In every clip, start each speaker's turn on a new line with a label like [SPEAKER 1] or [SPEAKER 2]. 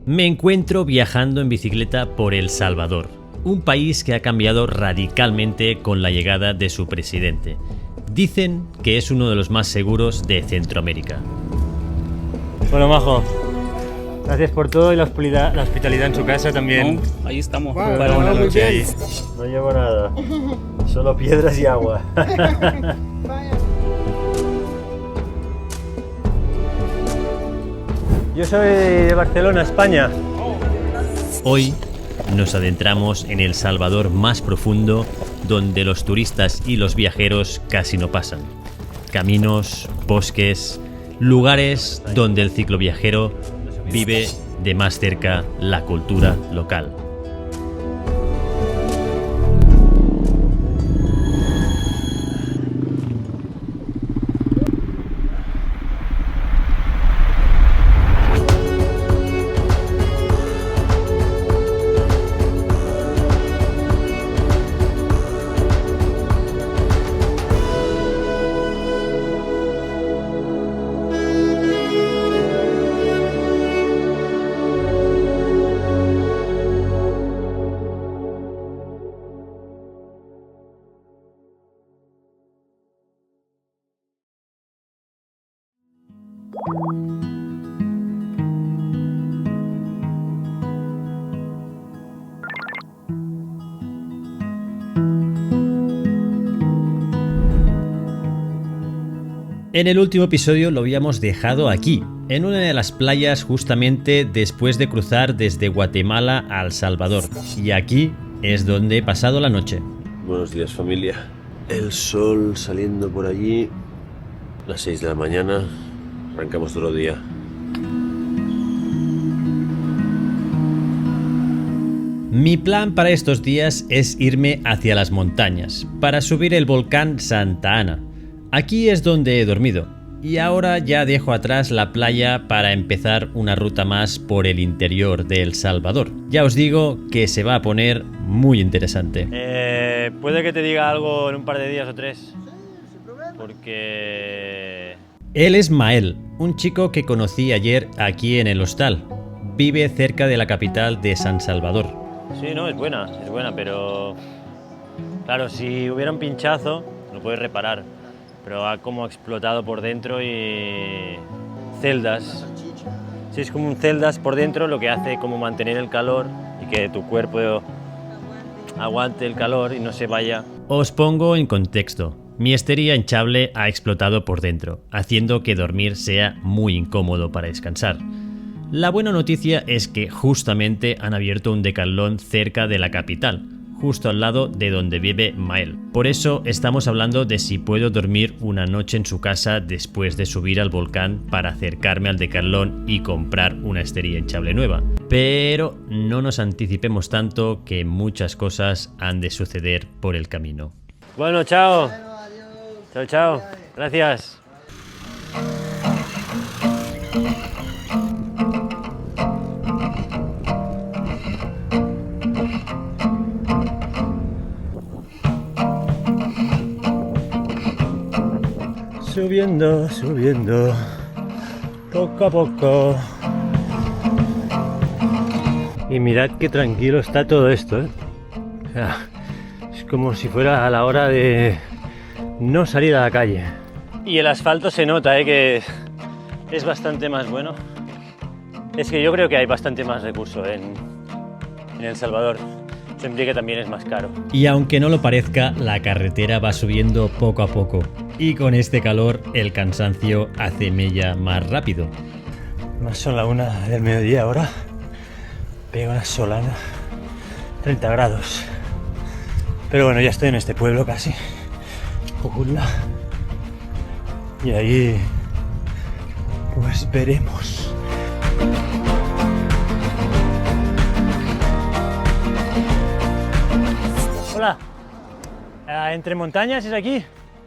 [SPEAKER 1] Me encuentro viajando en bicicleta por El Salvador, un país que ha cambiado radicalmente con la llegada de su presidente. Dicen que es uno de los más seguros de Centroamérica. Bueno, Majo, gracias por todo y la hospitalidad en su casa también.
[SPEAKER 2] No, ahí estamos.
[SPEAKER 1] Para una noche ahí.
[SPEAKER 3] No llevo nada, solo piedras y agua. Yo soy de Barcelona, España.
[SPEAKER 1] Hoy nos adentramos en El Salvador más profundo, donde los turistas y los viajeros casi no pasan. Caminos, bosques, lugares donde el cicloviajero vive de más cerca la cultura local. En el último episodio lo habíamos dejado aquí, en una de las playas justamente después de cruzar desde Guatemala a El Salvador. Y aquí es donde he pasado la noche.
[SPEAKER 3] Buenos días, familia. El sol saliendo por allí. Las 6 de la mañana. Arrancamos otro día.
[SPEAKER 1] Mi plan para estos días es irme hacia las montañas, para subir el volcán Santa Ana. Aquí es donde he dormido, y ahora ya dejo atrás la playa para empezar una ruta más por el interior de El Salvador. Ya os digo que se va a poner muy interesante. Puede que te diga algo en un par de días o 3, porque... Él es Mael, un chico que conocí ayer aquí en el hostal. Vive cerca de la capital de San Salvador. Sí, no, es buena, pero... Claro, si hubiera un pinchazo, lo puedes reparar. Pero ha como explotado por dentro y... celdas. Sí, es como un celdas por dentro, lo que hace como mantener el calor y que tu cuerpo aguante el calor y no se vaya. Os pongo en contexto. Mi estería hinchable ha explotado por dentro, haciendo que dormir sea muy incómodo para descansar. La buena noticia es que justamente han abierto un Decathlon cerca de la capital, justo al lado de donde vive Mael. Por eso estamos hablando de si puedo dormir una noche en su casa después de subir al volcán para acercarme al Decathlon y comprar una esterilla hinchable nueva. Pero no nos anticipemos tanto, que muchas cosas han de suceder por el camino. Bueno, chao. Chao, chao. Gracias. Subiendo, subiendo, poco a poco. Y mirad qué tranquilo está todo esto, ¿eh? O sea, es como si fuera a la hora de no salir a la calle. Y el asfalto se nota, que es bastante más bueno. Es que yo creo que hay bastante más recurso en El Salvador. Eso implica que también es más caro. Y aunque no lo parezca, la carretera va subiendo poco a poco. Y con este calor, el cansancio hace mella más rápido. Más son la 1 del mediodía ahora. Pega una solana. 30 grados. Pero bueno, ya estoy en este pueblo casi. Ujula. Y ahí... pues veremos. Hola. ¿Entre montañas es aquí?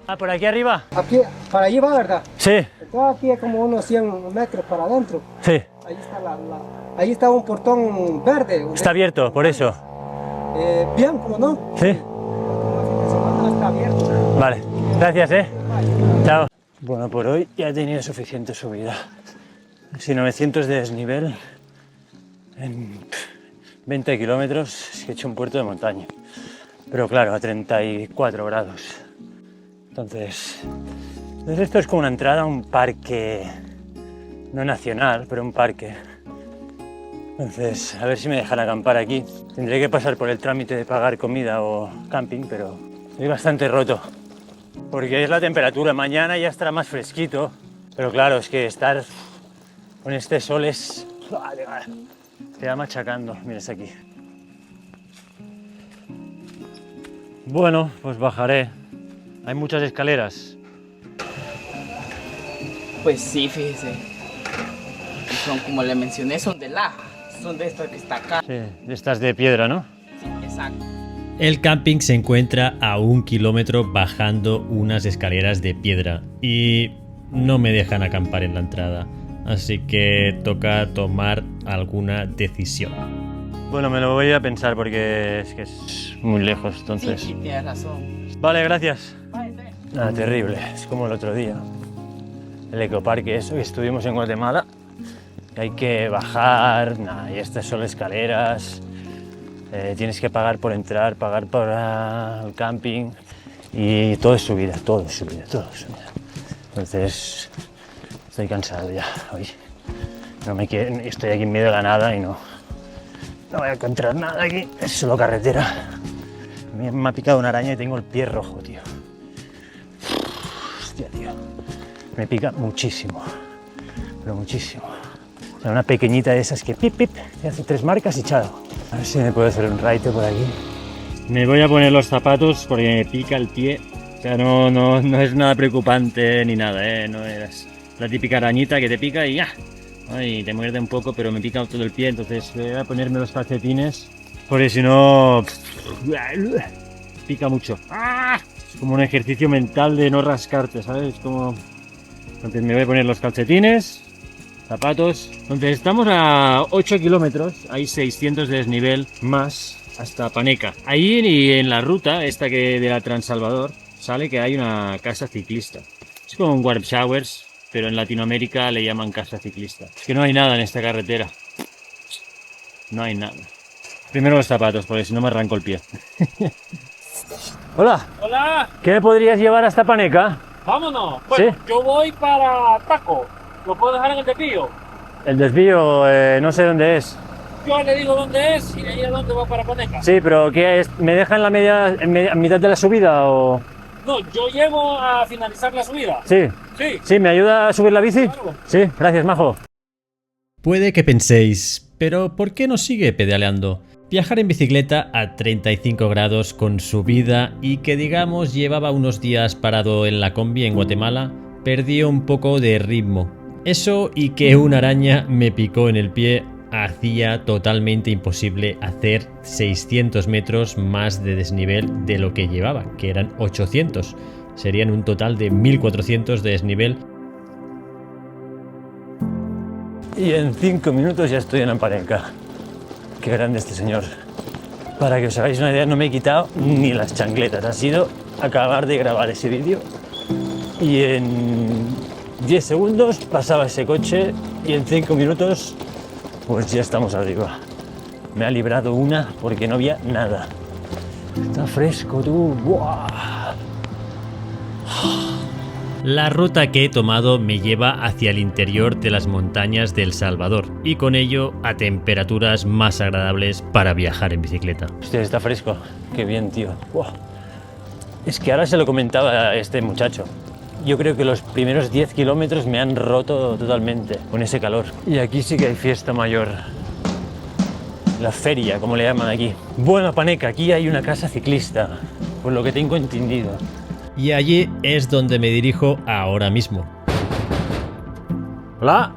[SPEAKER 1] Ah, por aquí arriba.
[SPEAKER 4] Aquí, para allí va, ¿verdad?
[SPEAKER 1] Sí.
[SPEAKER 4] Entonces aquí es como unos 100 metros para adentro.
[SPEAKER 1] Sí.
[SPEAKER 4] Ahí está, ahí está un portón verde.
[SPEAKER 1] Está abierto, por eso.
[SPEAKER 4] Blanco, ¿no?
[SPEAKER 1] Sí.
[SPEAKER 4] Está abierto.
[SPEAKER 1] Vale. Gracias, Chao. Bueno, por hoy ya he tenido suficiente subida. Si 900 de desnivel En 20 kilómetros es que he hecho un puerto de montaña. Pero claro, a 34 grados. Entonces esto es como una entrada a un parque, no nacional, pero un parque. Entonces, a ver si me dejan acampar aquí. Tendré que pasar por el trámite de pagar comida o camping, pero estoy bastante roto. Porque es la temperatura, mañana ya estará más fresquito. Pero claro, es que estar con este sol es... te va machacando, miras aquí. Bueno, pues bajaré. Hay muchas escaleras.
[SPEAKER 2] Pues sí, fíjese. Y son, como le mencioné, son de laja. Son de estas que está acá.
[SPEAKER 1] Sí, de estas de piedra, ¿no?
[SPEAKER 2] Sí, exacto.
[SPEAKER 1] El camping se encuentra a 1 kilómetro bajando unas escaleras de piedra y no me dejan acampar en la entrada, así que toca tomar alguna decisión. Bueno, me lo voy a pensar porque es que es muy lejos, entonces...
[SPEAKER 2] Sí, tienes razón.
[SPEAKER 1] Vale, gracias.
[SPEAKER 2] Ay, sí.
[SPEAKER 1] Nada, terrible, es como el otro día. El ecoparque, eso, que estuvimos en Guatemala. Hay que bajar, nada, y estas son escaleras. Tienes que pagar por entrar, pagar por el camping. Y todo es subida, todo es subida, todo es subida. Entonces, estoy cansado ya hoy. Estoy aquí en medio de la nada y no voy a encontrar nada aquí, es solo carretera. Me ha picado una araña y tengo el pie rojo, tío. Hostia, tío. Me pica muchísimo, pero muchísimo. O sea, una pequeñita de esas que pip, pip, te hace 3 marcas y chao. A ver si me puedo hacer un raite por aquí. Me voy a poner los zapatos porque me pica el pie. O sea, no es nada preocupante ni nada, ¿eh? No es la típica arañita que te pica y ya. Ay, te muerde un poco, pero me pica todo el pie, entonces voy a ponerme los calcetines. Porque si no... pica mucho. ¡Ah! Es como un ejercicio mental de no rascarte, ¿sabes? Como... Entonces me voy a poner los calcetines, zapatos. Entonces estamos a 8 kilómetros, hay 600 de desnivel más hasta Paneca. Ahí en la ruta, esta que de la Transalvador, sale que hay una casa ciclista. Es como un warm showers, pero en Latinoamérica le llaman casa ciclista. Es que no hay nada en esta carretera. No hay nada. Primero los zapatos, porque si no me arranco el pie. Hola.
[SPEAKER 5] Hola,
[SPEAKER 1] ¿Qué me podrías llevar hasta Paneca?
[SPEAKER 5] vámonos. Bueno,
[SPEAKER 1] ¿Sí?
[SPEAKER 5] yo voy para Taco. ¿Lo puedo dejar en el desvío?
[SPEAKER 1] El desvío, no sé dónde es.
[SPEAKER 5] Yo le digo dónde es y le digo dónde va para Paneca.
[SPEAKER 1] Sí, pero ¿qué es? ¿Me deja en a mitad de la subida o...?
[SPEAKER 5] No, yo llego a finalizar la subida.
[SPEAKER 1] Sí.
[SPEAKER 5] Sí.
[SPEAKER 1] ¿Sí? ¿Me ayuda a subir la bici?
[SPEAKER 5] Claro.
[SPEAKER 1] Sí, gracias, majo. Puede que penséis, pero ¿por qué no sigue pedaleando? Viajar en bicicleta a 35 grados con subida y que digamos llevaba unos días parado en la combi en Guatemala, perdió un poco de ritmo. Eso y que una araña me picó en el pie hacía totalmente imposible hacer 600 metros más de desnivel de lo que llevaba, que eran 800. Serían un total de 1400 de desnivel. Y en 5 minutos ya estoy en Paneca. Qué grande este señor. Para que os hagáis una idea, no me he quitado ni las chancletas. Ha sido acabar de grabar ese vídeo y en 10 segundos pasaba ese coche y en 5 minutos pues ya estamos arriba. Me ha librado una porque no había nada. Está fresco, tú. ¡Buah! La ruta que he tomado me lleva hacia el interior de las montañas de El Salvador y con ello a temperaturas más agradables para viajar en bicicleta. Hostia, está fresco. Qué bien, tío. ¡Buah! Es que ahora se lo comentaba a este muchacho. Yo creo que los primeros 10 kilómetros me han roto totalmente con ese calor. Y aquí sí que hay fiesta mayor. La feria, como le llaman aquí. Bueno, Paneca, aquí hay una casa ciclista, por lo que tengo entendido. Y allí es donde me dirijo ahora mismo. Hola.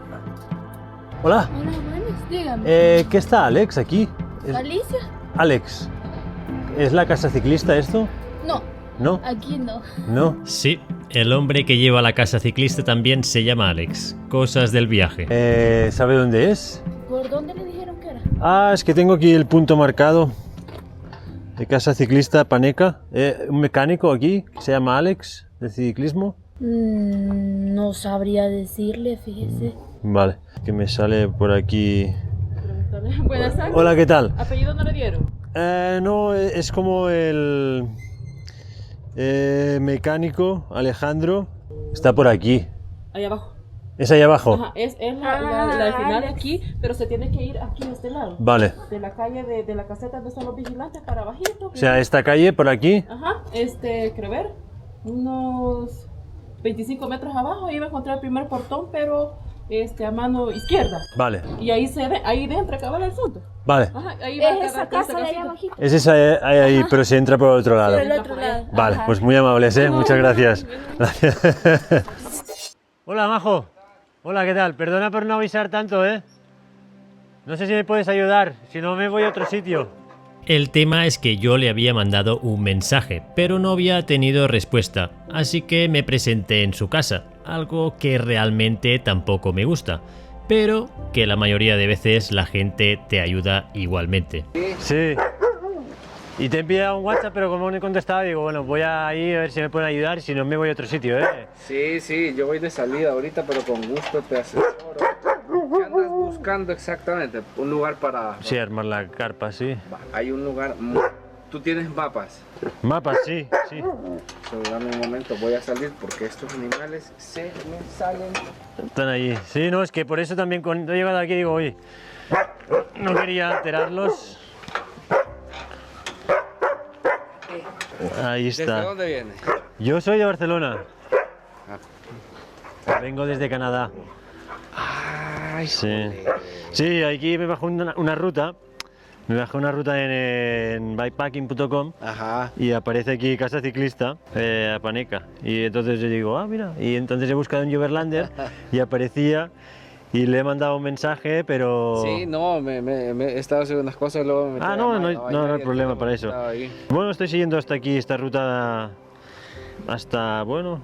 [SPEAKER 1] Hola.
[SPEAKER 6] Hola, buenas, dígame.
[SPEAKER 1] ¿Qué está Alex aquí?
[SPEAKER 6] ¿Alicia?
[SPEAKER 1] Alex, ¿es la casa ciclista esto?
[SPEAKER 6] No,
[SPEAKER 1] ¿No?
[SPEAKER 6] aquí no.
[SPEAKER 1] No. Sí, el hombre que lleva la casa ciclista también se llama Alex. Cosas del viaje. ¿Sabe dónde es?
[SPEAKER 6] ¿Por dónde le dijeron que era?
[SPEAKER 1] Ah, es que tengo aquí el punto marcado. De casa ciclista Paneca. Un mecánico aquí que se llama Alex, de ciclismo.
[SPEAKER 6] No sabría decirle, fíjese.
[SPEAKER 1] Vale, que me sale por aquí
[SPEAKER 6] Buenas tardes.
[SPEAKER 1] Hola, ¿qué tal?
[SPEAKER 6] ¿Apellido no le dieron?
[SPEAKER 1] No, es como el mecánico Alejandro. Está por aquí.
[SPEAKER 6] Ahí abajo.
[SPEAKER 1] ¿Es ahí abajo?
[SPEAKER 6] Ajá, es la final aquí, pero se tiene que ir aquí a este lado.
[SPEAKER 1] Vale.
[SPEAKER 6] De la calle de la caseta donde están los vigilantes para abajito.
[SPEAKER 1] O sea, esta calle por aquí.
[SPEAKER 6] Ajá, creo ver, unos 25 metros abajo iba a encontrar el primer portón, pero a mano izquierda.
[SPEAKER 1] Vale.
[SPEAKER 6] Y ahí dentro acaba el fondo.
[SPEAKER 1] Vale.
[SPEAKER 6] Ajá, ahí va a
[SPEAKER 7] Es esa
[SPEAKER 6] agarrar toda
[SPEAKER 7] casa de ahí
[SPEAKER 6] casita.
[SPEAKER 7] abajito.
[SPEAKER 1] Es esa ahí, pero se entra por el otro lado.
[SPEAKER 7] Por el otro lado.
[SPEAKER 1] Vale,
[SPEAKER 7] Ajá.
[SPEAKER 1] pues muy amables, ¿eh? Muchas gracias. Gracias. Hola, Majo. Hola, ¿qué tal? Perdona por no avisar tanto, ¿eh? No sé si me puedes ayudar, si no me voy a otro sitio. El tema es que yo le había mandado un mensaje, pero no había tenido respuesta, así que me presenté en su casa, algo que realmente tampoco me gusta, pero que la mayoría de veces la gente te ayuda igualmente. Sí. Y te he enviado un WhatsApp, pero como no he contestado, digo, bueno, voy a ir a ver si me pueden ayudar, si no me voy a otro sitio, ¿eh?
[SPEAKER 8] Sí, yo voy de salida ahorita, pero con gusto te asesoro. ¿Qué andas buscando exactamente? Un lugar para...
[SPEAKER 1] Sí, armar la carpa, sí.
[SPEAKER 8] Hay un lugar... ¿Tú tienes mapas?
[SPEAKER 1] Mapas, sí, sí.
[SPEAKER 8] Solo dame un momento, voy a salir porque estos animales se me salen.
[SPEAKER 1] Están allí. Sí, no, es que por eso también cuando he llegado aquí digo, oye, no quería alterarlos. Ahí está.
[SPEAKER 8] ¿Desde dónde vienes?
[SPEAKER 1] Yo soy de Barcelona. Vengo desde Canadá.
[SPEAKER 8] Ay,
[SPEAKER 1] Sí.
[SPEAKER 8] joder.
[SPEAKER 1] Sí, aquí me bajó una ruta. Me bajé una ruta en bikepacking.com
[SPEAKER 8] Ajá.
[SPEAKER 1] y aparece aquí Casa Ciclista a Paneca. Y entonces yo digo, ah, mira. Y entonces he buscado en Overlander y aparecía y le he mandado un mensaje, pero...
[SPEAKER 8] Sí, no, me he estado haciendo unas cosas y luego me metí
[SPEAKER 1] Ah,
[SPEAKER 8] a
[SPEAKER 1] no,
[SPEAKER 8] llamar,
[SPEAKER 1] no hay
[SPEAKER 8] nadie,
[SPEAKER 1] problema
[SPEAKER 8] entonces
[SPEAKER 1] para
[SPEAKER 8] me
[SPEAKER 1] eso.
[SPEAKER 8] estaba ahí.
[SPEAKER 1] Bueno, estoy siguiendo hasta aquí esta ruta hasta, bueno,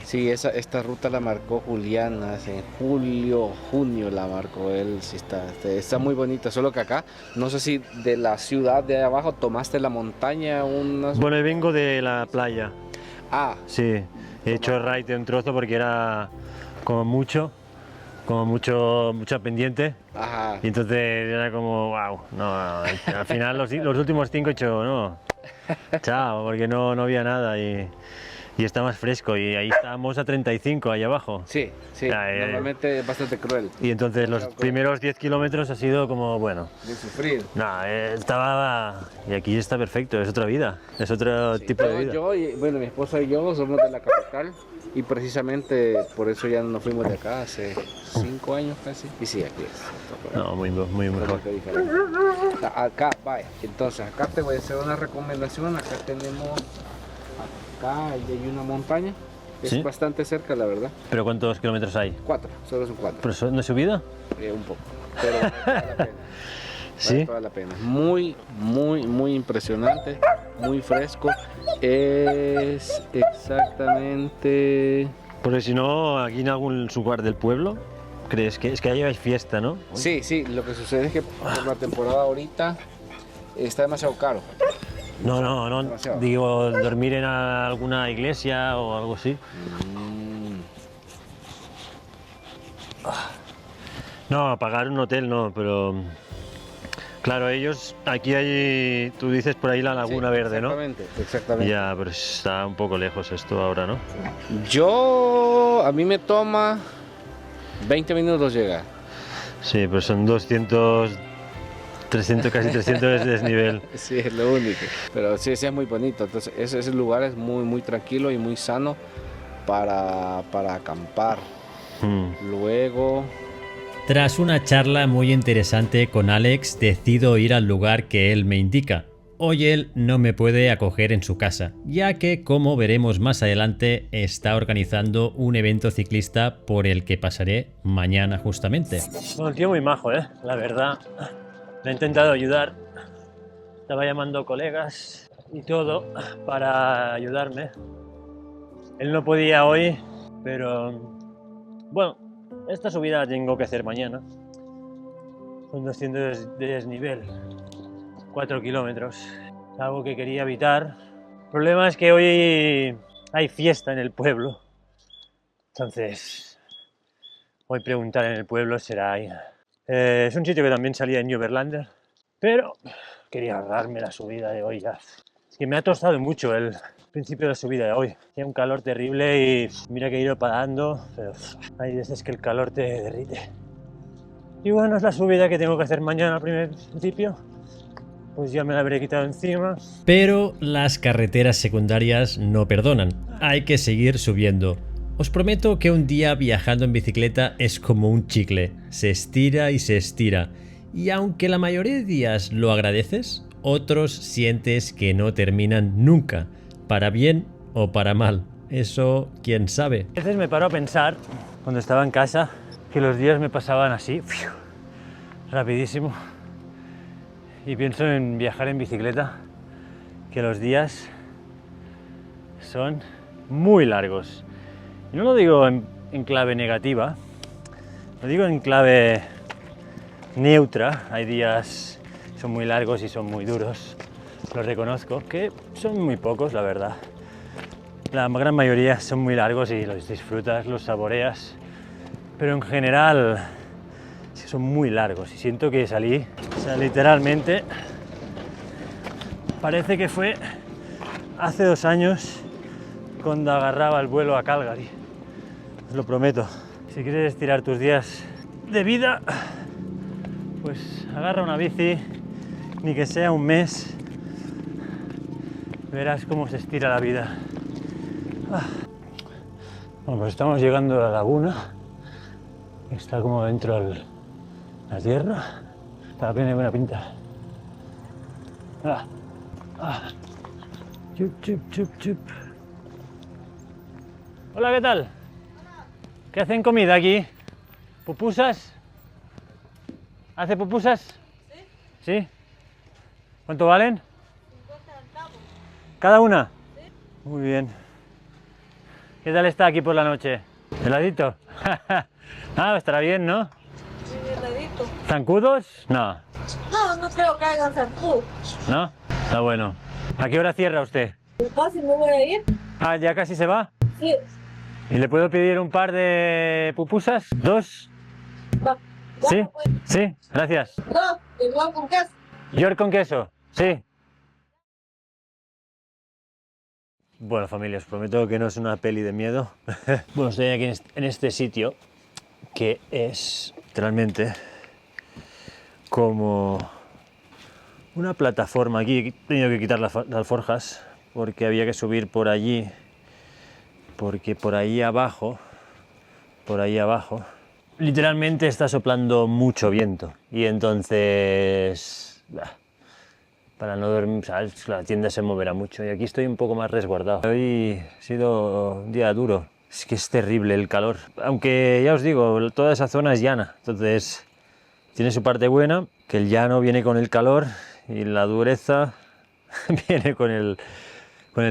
[SPEAKER 8] Sí, esta ruta la marcó Julián hace en julio, junio la marcó él, sí está muy bonita, solo que acá, no sé si de la ciudad de ahí abajo tomaste la montaña, unas...
[SPEAKER 1] bueno, vengo de la playa.
[SPEAKER 8] Ah,
[SPEAKER 1] Sí, he hecho ride de un trozo porque era como mucha pendiente.
[SPEAKER 8] ajá.
[SPEAKER 1] Y entonces era como, wow, no, al final los últimos 5 he hecho, no, chao, porque no había nada y está más fresco y ahí estábamos a 35 ahí abajo.
[SPEAKER 8] Sí, normalmente es bastante cruel
[SPEAKER 1] Y entonces los primeros 10 kilómetros ha sido como, bueno,
[SPEAKER 8] de sufrir.
[SPEAKER 1] no, y aquí está perfecto, es otra vida, es otro tipo de vida.
[SPEAKER 8] Bueno, mi esposa y yo somos de la capital y precisamente por eso ya nos fuimos de acá hace 5 años casi. Y sí, aquí es.
[SPEAKER 1] No, muy mejor.
[SPEAKER 8] Totalmente diferente. Acá, vaya, entonces acá te voy a hacer una recomendación. Acá hay una montaña, es
[SPEAKER 1] ¿Sí?
[SPEAKER 8] bastante cerca, la verdad.
[SPEAKER 1] ¿Pero cuántos kilómetros hay?
[SPEAKER 8] 4, solo son 4,
[SPEAKER 1] ¿Pero no he subido?
[SPEAKER 8] un poco, pero vale toda la pena.
[SPEAKER 1] ¿Sí?
[SPEAKER 8] Vale toda la pena. Muy impresionante, muy fresco. Es exactamente...
[SPEAKER 1] Porque si no, aquí en algún lugar del pueblo, ¿crees que es que ahí hay fiesta, no?
[SPEAKER 8] Sí, lo que sucede es que por la temporada ahorita está demasiado caro.
[SPEAKER 1] No,
[SPEAKER 8] Demasiado.
[SPEAKER 1] digo, dormir en alguna iglesia o algo así. No, pagar un hotel no, pero... Claro, ellos, aquí hay, tú dices por ahí la Laguna
[SPEAKER 8] Sí,
[SPEAKER 1] Verde, ¿no?
[SPEAKER 8] Exactamente.
[SPEAKER 1] Ya, pero está un poco lejos esto ahora, ¿no?
[SPEAKER 8] A mí me toma 20 minutos llegar.
[SPEAKER 1] Sí, pero son 200, 300, casi 300 de desnivel.
[SPEAKER 8] Sí, es lo único. Pero sí, es muy bonito. Entonces, ese lugar es muy tranquilo y muy sano para acampar. Luego...
[SPEAKER 1] Tras una charla muy interesante con Alex, decido ir al lugar que él me indica. Hoy él no me puede acoger en su casa, ya que, como veremos más adelante, está organizando un evento ciclista por el que pasaré mañana justamente. Bueno, el tío muy majo, la verdad. Le he intentado ayudar. Estaba llamando colegas y todo para ayudarme. Él no podía hoy, pero bueno, esta subida la tengo que hacer mañana. Son 200 de desnivel, 4 kilómetros. Es algo que quería evitar. El problema es que hoy hay fiesta en el pueblo. Entonces, hoy preguntar en el pueblo será Es un sitio que también salía en Uberlander, pero quería ahorrarme la subida de hoy ya. Es que me ha tostado mucho el principio de la subida de hoy. Hacía un calor terrible y mira que he ido parando, pero hay veces que el calor te derrite. Y bueno, es la subida que tengo que hacer mañana al principio. Pues ya me la habré quitado encima. Pero las carreteras secundarias no perdonan. Hay que seguir subiendo. Os prometo que un día viajando en bicicleta es como un chicle. Se estira y se estira. Y aunque la mayoría de días lo agradeces, otros sientes que no terminan nunca. Para bien o para mal. Eso, quién sabe. A veces me paro a pensar, cuando estaba en casa, que los días me pasaban así, rapidísimo. Y pienso en viajar en bicicleta, que los días son muy largos. Y no lo digo en clave negativa, lo digo en clave neutra. Hay días que son muy largos y son muy duros, lo reconozco, que son muy pocos, la verdad. La gran mayoría son muy largos y los disfrutas, los saboreas, pero en general son muy largos y siento que salí, o sea, literalmente parece que fue hace 2 años cuando agarraba el vuelo a Calgary, os lo prometo. Si quieres estirar tus días de vida, pues agarra una bici, ni que sea un mes, verás cómo se estira la vida. Bueno, pues estamos llegando a la laguna, está como dentro del la tierra, tiene buena pinta. Chup, chup, chup, chup. Hola, ¿qué tal? ¿Qué hacen comida aquí? ¿Pupusas? ¿Hace pupusas? Sí. ¿Sí? ¿Cuánto valen?
[SPEAKER 7] 50 centavos.
[SPEAKER 1] ¿Cada una?
[SPEAKER 7] Sí.
[SPEAKER 1] Muy bien. ¿Qué tal está aquí por la noche? ¿Heladito? Estará bien, ¿no? ¿Zancudos? No.
[SPEAKER 7] No, no creo que hagan zancudos.
[SPEAKER 1] ¿No? Está bueno. ¿A qué hora cierra usted?
[SPEAKER 7] Casi me voy a ir.
[SPEAKER 1] ¿Ya casi se va?
[SPEAKER 7] Sí.
[SPEAKER 1] ¿Y le puedo pedir un par de pupusas? ¿2?
[SPEAKER 7] Va.
[SPEAKER 1] ¿Sí?
[SPEAKER 7] Pues.
[SPEAKER 1] Sí, gracias.
[SPEAKER 7] No, igual con queso.
[SPEAKER 1] York con queso, sí. Bueno, familia, os prometo que no es una peli de miedo. Bueno, estoy aquí en este sitio que es literalmente como una plataforma. Aquí he tenido que quitar las alforjas porque había que subir por allí, porque por ahí abajo literalmente está soplando mucho viento y entonces para no dormir, ¿sabes? La tienda se moverá mucho y aquí estoy un poco más resguardado. Hoy ha sido un día duro, es que es terrible el calor, aunque ya os digo, toda esa zona es llana, entonces tiene su parte buena, que el llano viene con el calor y la dureza viene con el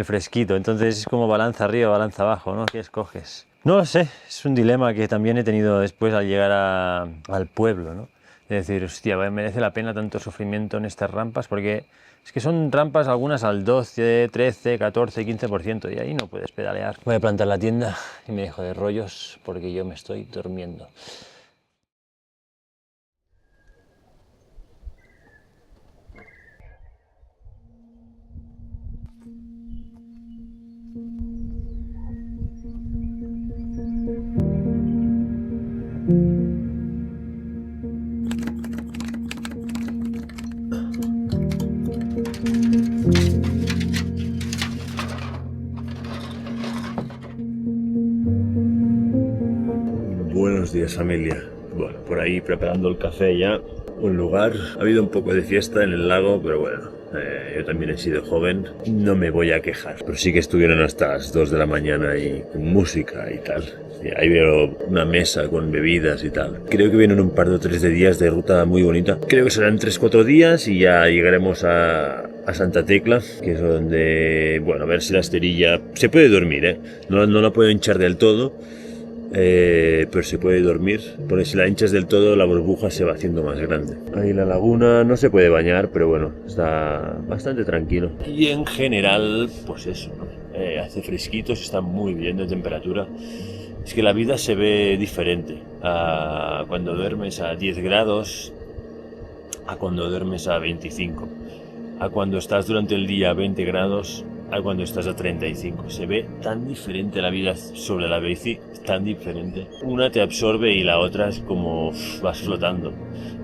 [SPEAKER 1] fresquito, entonces es como balanza arriba, balanza abajo, ¿no? ¿Qué escoges? No lo sé, es un dilema que también he tenido después al llegar al pueblo, ¿no? Es decir, hostia, merece la pena tanto sufrimiento en estas rampas, porque es que son rampas algunas al 12, 13, 14, 15% y ahí no puedes pedalear. Voy a plantar la tienda y me dejo de rollos porque yo me estoy durmiendo.
[SPEAKER 3] Buenos días, familia. Bueno, por ahí preparando el café ya. Un lugar, ha habido un poco de fiesta en el lago, pero bueno, yo también he sido joven, no me voy a quejar. Pero sí que estuvieron hasta las 2 de la mañana y con música y tal. Y ahí veo una mesa con bebidas y tal. Creo que vienen un par o 3 de días de ruta muy bonita. Creo que serán 3-4 días y ya llegaremos a Santa Tecla, que es donde, bueno, a ver si la esterilla se puede dormir, ¿eh? No la puedo hinchar del todo. Pero se puede dormir, porque si la hinchas del todo la burbuja se va haciendo más grande. Ahí la laguna no se puede bañar, pero bueno, está bastante tranquilo. Y en general, pues eso, ¿no? Hace fresquito, se está muy bien de temperatura. Es que la vida se ve diferente cuando duermes a 10 grados, a cuando duermes a 25, a cuando estás durante el día a 20 grados, a cuando estás a 35. Se ve tan diferente la vida sobre la bici, tan diferente. Una te absorbe y la otra es como vas flotando.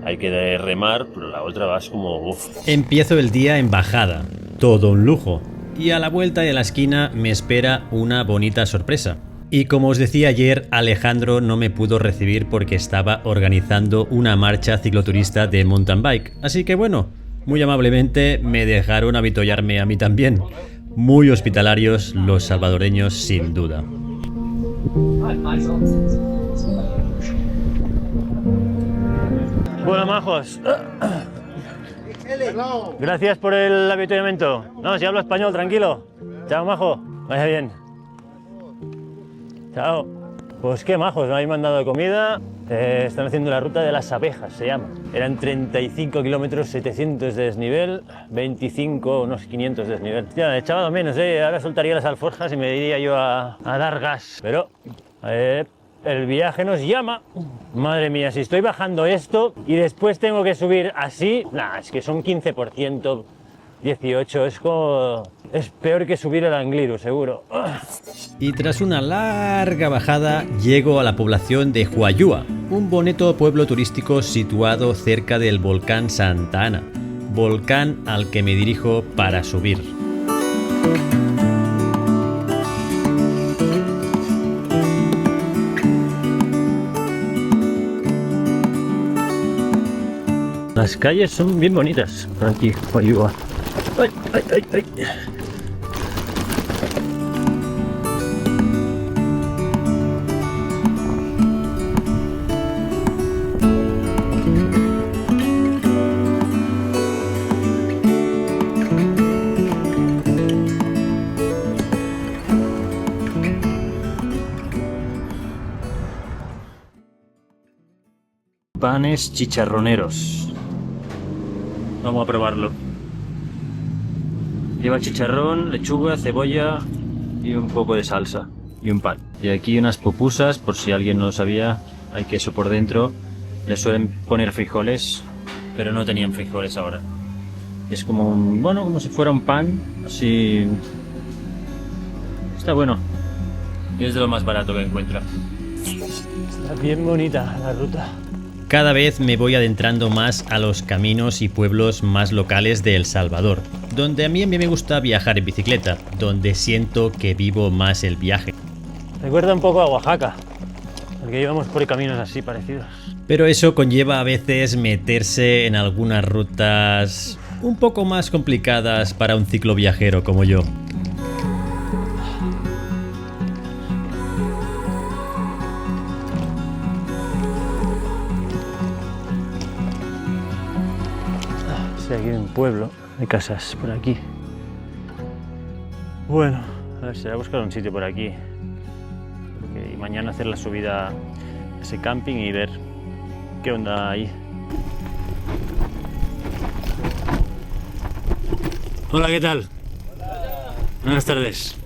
[SPEAKER 3] Hay que remar, pero la otra vas como...
[SPEAKER 1] Empiezo el día en bajada, todo un lujo. Y a la vuelta de la esquina me espera una bonita sorpresa. Y como os decía ayer, Alejandro no me pudo recibir porque estaba organizando una marcha cicloturista de mountain bike. Así que bueno, muy amablemente me dejaron avituallarme a mí también. Muy hospitalarios los salvadoreños, sin duda.
[SPEAKER 9] Bueno, majos. Gracias por el avituallamiento. No, si hablo español, tranquilo. Chao, majo. Vaya bien. Chao. Pues qué majos, me habéis mandado comida. Están haciendo la ruta de las abejas, se llama. Eran 35 kilómetros, 700 de desnivel, 25, unos 500 de desnivel. Ya, echaba menos, ahora soltaría las alforjas y me iría yo a dar gas. Pero el viaje nos llama. Madre mía, si estoy bajando esto y después tengo que subir así, nah, es que son 15%, 18%, es peor que subir el Angliru, seguro.
[SPEAKER 1] Y tras una larga bajada llego a la población de Huayúa, un bonito pueblo turístico situado cerca del volcán Santa Ana, volcán al que me dirijo para subir.
[SPEAKER 9] Las calles son bien bonitas por aquí, Huayúa. ¡Ay, ay, ay, ay! Panes chicharroneros. Vamos a probarlo. Lleva chicharrón, lechuga, cebolla y un poco de salsa y un pan. Y aquí unas pupusas, por si alguien no lo sabía, hay queso por dentro. Le suelen poner frijoles, pero no tenían frijoles ahora. Es como un, bueno, como si fuera un pan, así. Está bueno. Y es de lo más barato que encuentro. Está bien bonita la ruta.
[SPEAKER 1] Cada vez me voy adentrando más a los caminos y pueblos más locales de El Salvador, donde a mí me gusta viajar en bicicleta, donde siento que vivo más el viaje.
[SPEAKER 9] Recuerda un poco a Oaxaca, porque llevamos por caminos así parecidos.
[SPEAKER 1] Pero eso conlleva a veces meterse en algunas rutas un poco más complicadas para un cicloviajero como yo.
[SPEAKER 9] Aquí hay un pueblo de casas por aquí. Bueno, a ver, será buscar un sitio por aquí. Y mañana hacer la subida a ese camping y ver qué onda ahí. Hola, ¿qué tal? Hola. Buenas tardes.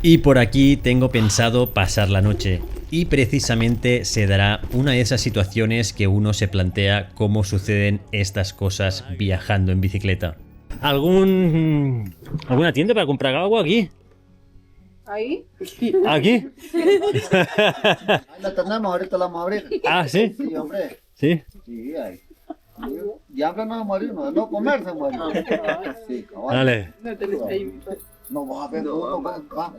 [SPEAKER 1] Y por aquí tengo pensado pasar la noche. Y precisamente se dará una de esas situaciones que uno se plantea cómo suceden estas cosas viajando en bicicleta.
[SPEAKER 9] ¿Alguna tienda para comprar agua aquí?
[SPEAKER 6] ¿Ahí?
[SPEAKER 9] ¿Aquí?
[SPEAKER 10] La tenemos, ahorita la vamos a abrir.
[SPEAKER 9] Ah, ¿sí?
[SPEAKER 10] Sí, hombre.
[SPEAKER 9] ¿Sí?
[SPEAKER 10] Sí, ahí. Y hambre no va a morir, no comer se muere. Sí, cabal.
[SPEAKER 9] Vale.
[SPEAKER 10] No vas a ver uno, va.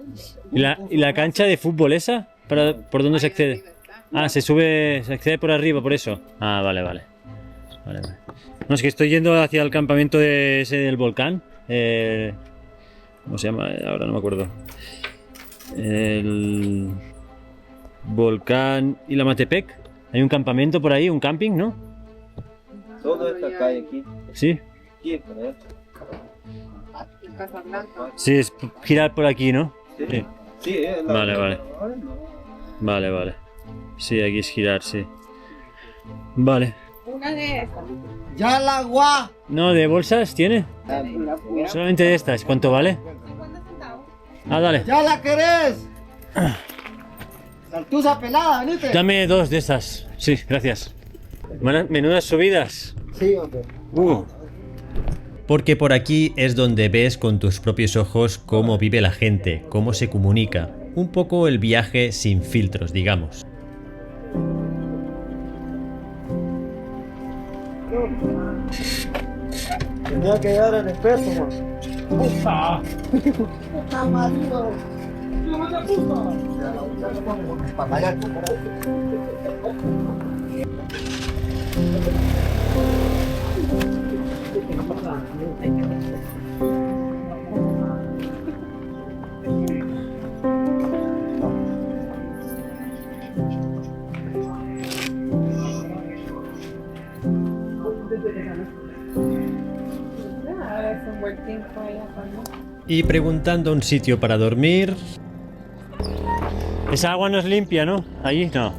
[SPEAKER 9] ¿Y la cancha de fútbol esa? ¿Por dónde se accede? Ah, se accede por arriba, por eso. Ah, vale. No, es que estoy yendo hacia el campamento ese del volcán. ¿Cómo se llama? Ahora no me acuerdo. El volcán Ilamatepec. Hay un campamento por ahí, un camping, ¿no?
[SPEAKER 10] Todo esta calle aquí.
[SPEAKER 9] Sí.
[SPEAKER 10] Aquí, por esto.
[SPEAKER 9] Sí, es girar por aquí, ¿no?
[SPEAKER 10] Sí. Sí,
[SPEAKER 9] Vale. Sí, aquí es girar, sí. Vale.
[SPEAKER 6] Una de estas.
[SPEAKER 10] ¡Ya el agua!
[SPEAKER 9] No, ¿de bolsas tiene? Solamente de estas. ¿Cuánto vale?
[SPEAKER 6] 50 centavos.
[SPEAKER 9] Ah, dale.
[SPEAKER 10] ¡Ya la querés!
[SPEAKER 4] Cartuza pelada, venite.
[SPEAKER 9] Dame 2 de esas. Sí, gracias. Menudas subidas.
[SPEAKER 4] Sí, hombre.
[SPEAKER 1] Porque por aquí es donde ves con tus propios ojos cómo vive la gente, cómo se comunica. Un poco el viaje sin filtros, digamos.
[SPEAKER 4] Tenía que llegar al expreso, man.
[SPEAKER 5] ¡Puta!
[SPEAKER 4] Puta marido.
[SPEAKER 5] ¡Llévate, puta!
[SPEAKER 4] Para pagar.
[SPEAKER 1] Y preguntando un sitio para dormir...
[SPEAKER 9] Esa agua no es limpia, ¿no? Allí no.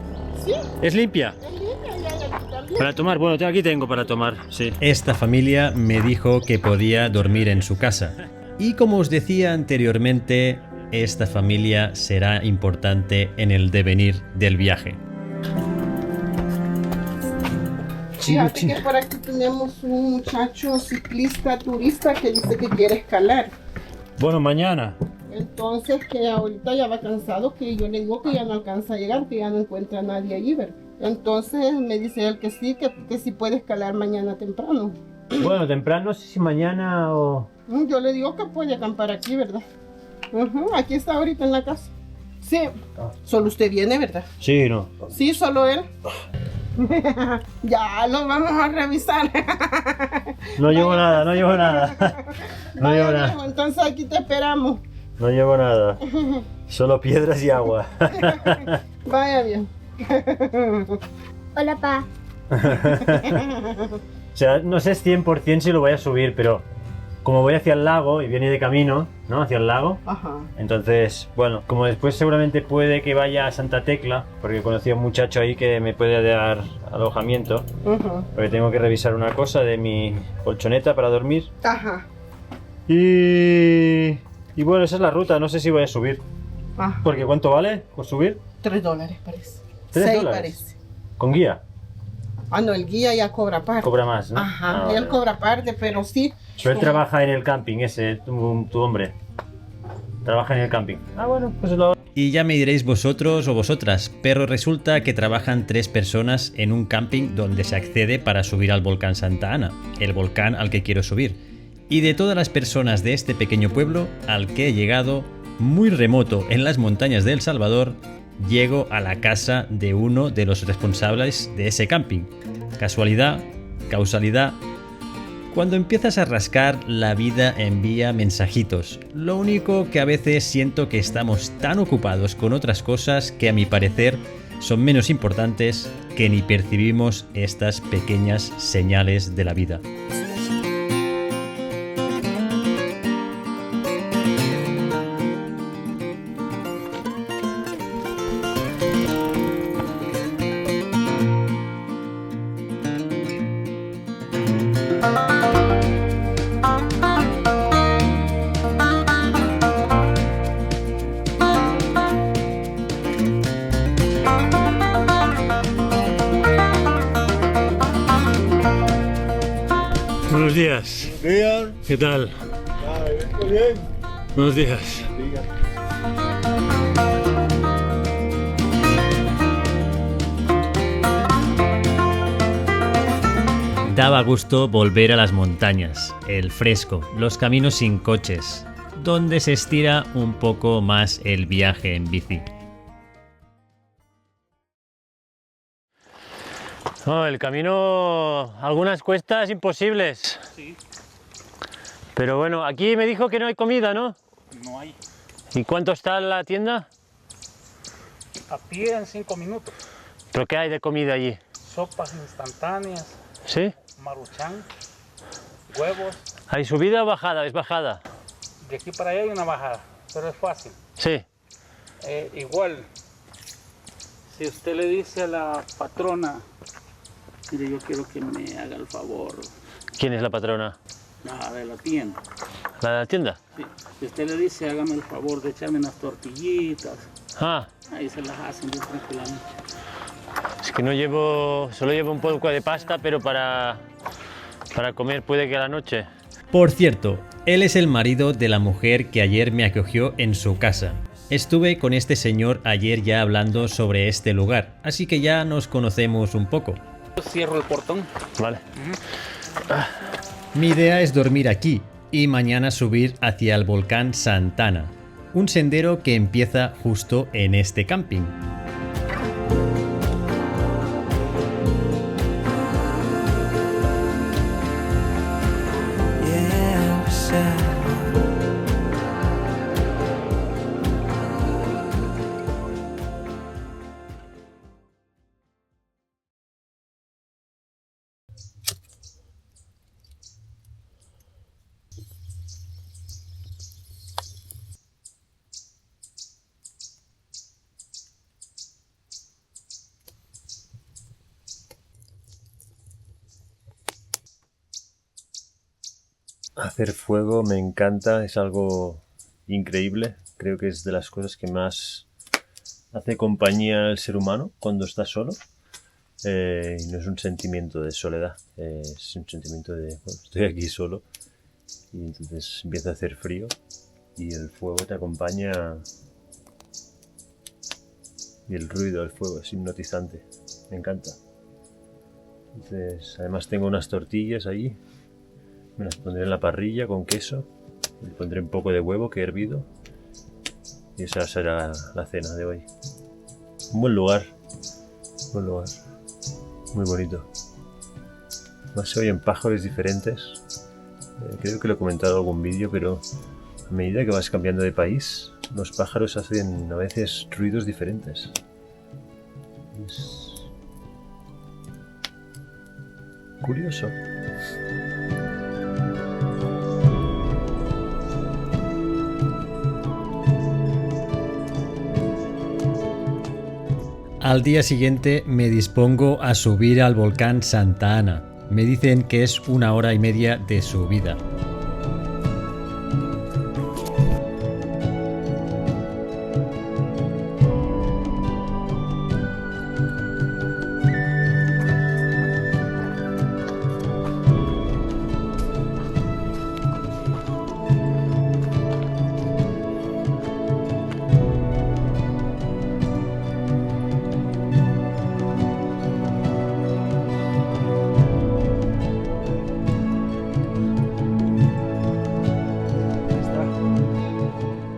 [SPEAKER 6] Sí.
[SPEAKER 9] ¿Es limpia?
[SPEAKER 6] Es limpia y hay aquí también.
[SPEAKER 9] Para tomar, bueno, aquí tengo para tomar, sí.
[SPEAKER 1] Esta familia me dijo que podía dormir en su casa. Y como os decía anteriormente, esta familia será importante en el devenir del viaje.
[SPEAKER 6] Fíjate que por aquí tenemos un muchacho ciclista turista que dice que quiere escalar.
[SPEAKER 9] Bueno, mañana.
[SPEAKER 6] Entonces que ahorita ya va cansado, que yo le digo que ya no alcanza a llegar, que ya no encuentra a nadie allí, ¿verdad? Entonces me dice él que sí puede escalar mañana temprano.
[SPEAKER 9] Bueno, temprano, no sé si mañana o...
[SPEAKER 6] Yo le digo que puede acampar aquí, ¿verdad? Aquí está ahorita en la casa. Sí, solo usted viene, ¿verdad?
[SPEAKER 9] Sí, no.
[SPEAKER 6] Sí, solo él. Ya lo vamos a revisar.
[SPEAKER 9] No llevo nada, no llevo nada. No llevo nada.
[SPEAKER 6] Viejo, entonces aquí te esperamos.
[SPEAKER 9] No llevo nada. Solo piedras y agua.
[SPEAKER 6] Vaya bien.
[SPEAKER 7] Hola, pa.
[SPEAKER 9] O sea, no sé 100% si lo voy a subir, pero como voy hacia el lago y viene de camino, ¿no? Hacia el lago.
[SPEAKER 6] Ajá.
[SPEAKER 9] Entonces, bueno, como después seguramente puede que vaya a Santa Tecla, porque conocí a un muchacho ahí que me puede dar alojamiento, porque tengo que revisar una cosa de mi colchoneta para dormir.
[SPEAKER 6] Ajá.
[SPEAKER 9] Y bueno, esa es la ruta, no sé si voy a subir.
[SPEAKER 6] Ajá.
[SPEAKER 9] Porque ¿cuánto vale por subir?
[SPEAKER 6] $3 parece.
[SPEAKER 9] $3
[SPEAKER 6] parece.
[SPEAKER 9] ¿Con guía?
[SPEAKER 6] Ah, no, el guía ya cobra aparte.
[SPEAKER 9] Cobra más, ¿no?
[SPEAKER 6] Ajá,
[SPEAKER 9] Ah,
[SPEAKER 6] él
[SPEAKER 9] vale.
[SPEAKER 6] cobra aparte, pero sí.
[SPEAKER 9] Pero él trabaja en el camping, ese, tu hombre. Trabaja en el camping. Ah, bueno, pues lo...
[SPEAKER 1] Y ya me diréis vosotros o vosotras, pero resulta que trabajan 3 personas en un camping donde se accede para subir al volcán Santa Ana, el volcán al que quiero subir. Y de todas las personas de este pequeño pueblo al que he llegado, muy remoto en las montañas de El Salvador, llego a la casa de uno de los responsables de ese camping. Casualidad, causalidad. Cuando empiezas a rascar, la vida envía mensajitos. Lo único que a veces siento que estamos tan ocupados con otras cosas que a mi parecer son menos importantes que ni percibimos estas pequeñas señales de la vida.
[SPEAKER 9] Buenos días.
[SPEAKER 10] Bien.
[SPEAKER 9] ¿Qué tal?
[SPEAKER 10] Bien.
[SPEAKER 9] Buenos días.
[SPEAKER 1] Daba gusto volver a las montañas, el fresco, los caminos sin coches, donde se estira un poco más el viaje en bici.
[SPEAKER 9] No, el camino, algunas cuestas imposibles.
[SPEAKER 5] Sí.
[SPEAKER 9] Pero bueno, aquí me dijo que no hay comida, ¿no?
[SPEAKER 5] No hay.
[SPEAKER 9] ¿Y cuánto está la tienda?
[SPEAKER 5] A pie en 5 minutos.
[SPEAKER 9] ¿Pero qué hay de comida allí?
[SPEAKER 5] Sopas instantáneas,
[SPEAKER 9] ¿Sí?
[SPEAKER 5] maruchan, huevos.
[SPEAKER 9] ¿Hay subida o bajada? ¿Es bajada?
[SPEAKER 5] De aquí para allá hay una bajada, pero es fácil.
[SPEAKER 9] Sí.
[SPEAKER 5] Igual, si usted le dice a la patrona, mire, yo quiero que me haga el favor,
[SPEAKER 9] ¿Quién es la patrona?
[SPEAKER 5] la de la tienda.
[SPEAKER 9] ¿La de la tienda?
[SPEAKER 5] Sí. Si usted le dice, hágame el favor de echarme unas tortillitas,
[SPEAKER 9] Ah,
[SPEAKER 5] Ahí se las hacen bien tranquilamente.
[SPEAKER 9] es que no llevo, solo llevo un poco de pasta, pero para comer puede que a la noche.
[SPEAKER 1] Por cierto, él es el marido de la mujer que ayer me acogió en su casa. Estuve con este señor ayer ya hablando sobre este lugar, así que ya nos conocemos un poco.
[SPEAKER 5] Cierro el portón.
[SPEAKER 9] Vale.
[SPEAKER 1] Mi idea es dormir aquí y mañana subir hacia el volcán Santana, un sendero que empieza justo en este camping.
[SPEAKER 3] Hacer fuego me encanta, es algo increíble. Creo que es de las cosas que más hace compañía al ser humano cuando está solo. Y no es un sentimiento de soledad, es un sentimiento de, bueno, estoy aquí solo y entonces empieza a hacer frío y el fuego te acompaña y el ruido del fuego es hipnotizante, me encanta. Entonces, además tengo unas tortillas ahí. Me las pondré en la parrilla con queso, le pondré un poco de huevo que he hervido y esa será la cena de hoy. Un buen lugar, muy bonito. Además se oyen pájaros diferentes, creo que lo he comentado en algún vídeo, pero a medida que vas cambiando de país, los pájaros hacen a veces ruidos diferentes. Es curioso.
[SPEAKER 1] Al día siguiente me dispongo a subir al volcán Santa Ana. Me dicen que es 1 hora y media de subida.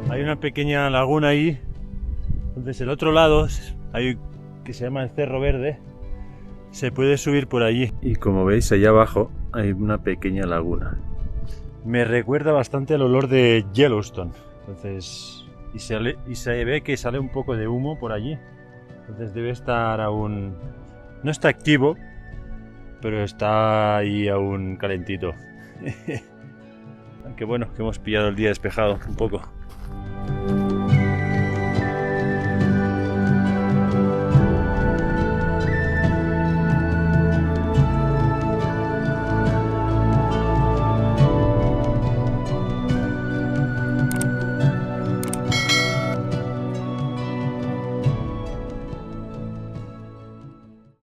[SPEAKER 9] Hay una pequeña laguna ahí. Entonces el otro lado hay que se llama el Cerro Verde. Se puede subir por allí.
[SPEAKER 3] Y como veis, allá abajo hay una pequeña laguna.
[SPEAKER 9] Me recuerda bastante al olor de Yellowstone. Entonces, y se ve que sale un poco de humo por allí. Entonces debe estar aún... No está activo, pero está ahí aún calentito. Aunque bueno, que hemos pillado el día despejado un poco.